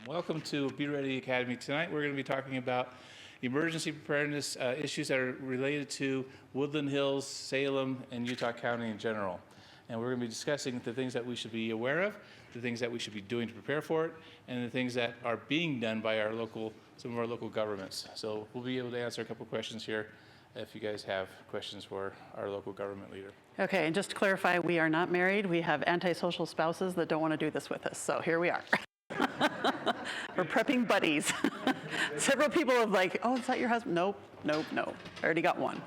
Welcome to Be Ready Academy. Tonight we're going to be talking about emergency preparedness issues that are related to Woodland Hills, Salem, and Utah County in general. And we're going to be discussing the things that we should be aware of, the things that we should be doing to prepare for it, and the things that are being done by some of our local governments. So we'll be able to answer a couple questions here if you guys have questions for our local government leader. Okay, and just to clarify, we are not married. We have antisocial spouses that don't want to do this with us. So here we are. We're prepping buddies. Several people have like, oh, is that your husband? Nope. I already got one.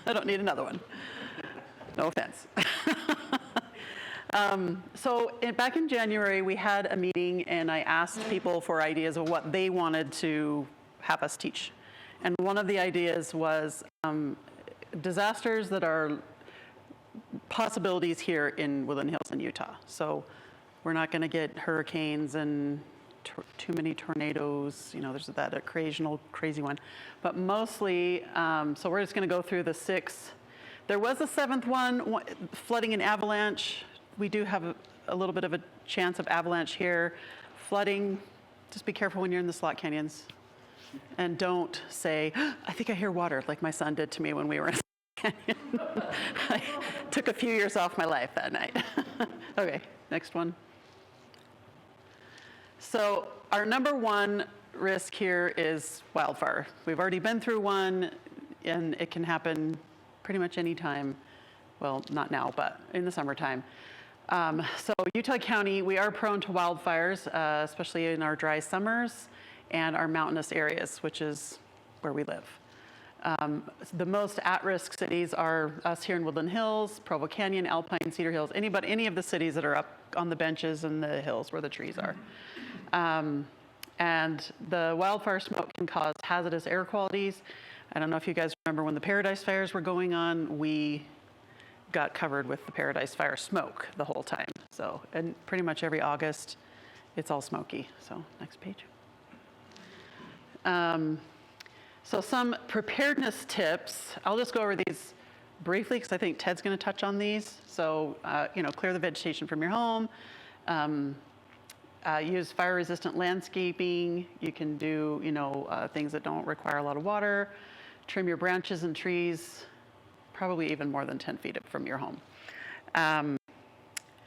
I don't need another one. No offense. Back in January, we had a meeting and I asked people for ideas of what they wanted to have us teach. And one of the ideas was disasters that are possibilities here in Woodland Hills in Utah. So we're not going to get hurricanes and too many tornadoes. You know, there's that occasional crazy one. But mostly, so we're just going to go through the 6. There was a 7th one, flooding and avalanche. We do have a little bit of a chance of avalanche here. Flooding, just be careful when you're in the slot canyons. And don't say, I think I hear water, like my son did to me when we were in a canyon. I took a few years off my life that night. Okay, next one. So our number one risk here is wildfire. We've already been through one, and it can happen pretty much any time. Well, not now, but in the summertime. So Utah County, we are prone to wildfires, especially in our dry summers and our mountainous areas, which is where we live. The most at-risk cities are us here in Woodland Hills, Provo Canyon, Alpine, Cedar Hills, any of the cities that are up on the benches and the hills where the trees are. And the wildfire smoke can cause hazardous air qualities. I don't know if you guys remember when the Paradise Fires were going on, we got covered with the Paradise Fire smoke the whole time. So, and pretty much every August, it's all smoky. So, next page. So some preparedness tips. I'll just go over these briefly because I think Ted's going to touch on these. So, clear the vegetation from your home. Use fire-resistant landscaping. You can do, things that don't require a lot of water. Trim your branches and trees, probably even more than 10 feet from your home.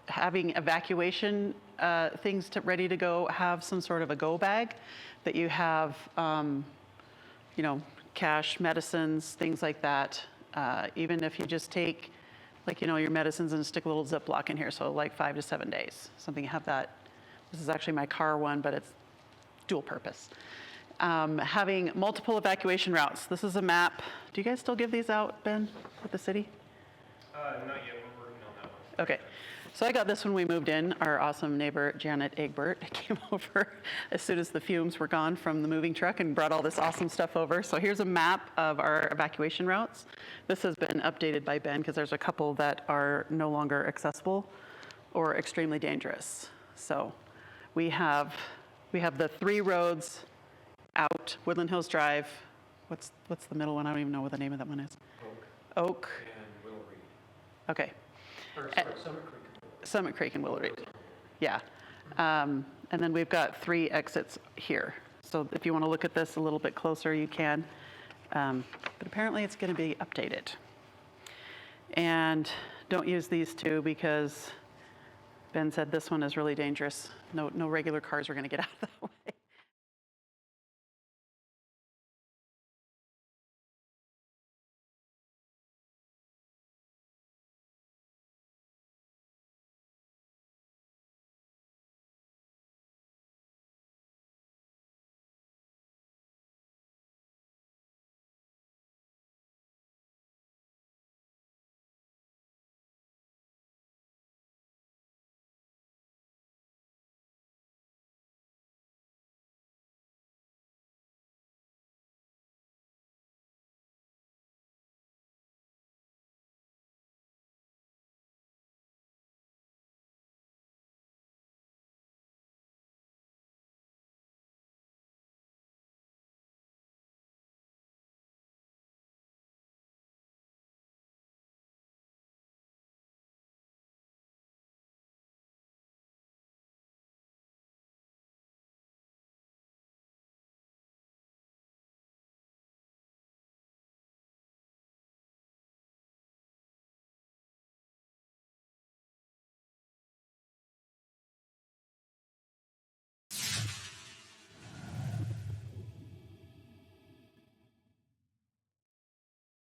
Having evacuation things ready to go. Have some sort of a go bag that you have, cash, medicines, things like that. Even if you just take, your medicines and stick a little Ziploc in here, so like 5 to 7 days. Something you have that. This is actually my car one, but it's dual purpose. Having multiple evacuation routes. This is a map. Do you guys still give these out, Ben, at the city? Not yet. We're working on that one. Okay. So I got this when we moved in. Our awesome neighbor, Janet Egbert, came over as soon as the fumes were gone from the moving truck and brought all this awesome stuff over. So here's a map of our evacuation routes. This has been updated by Ben because there's a couple that are no longer accessible or extremely dangerous. So we have the 3 roads out, Woodland Hills Drive. What's the middle one? I don't even know what the name of that one is. Oak. And Willow Reed. Okay. Or sorry, Summit Creek. Summit Creek and Willow Reed. Yeah. And then we've got 3 exits here. So if you want to look at this a little bit closer, you can. But apparently it's going to be updated. And don't use these 2 because Ben said this one is really dangerous. No regular cars are going to get out of that way.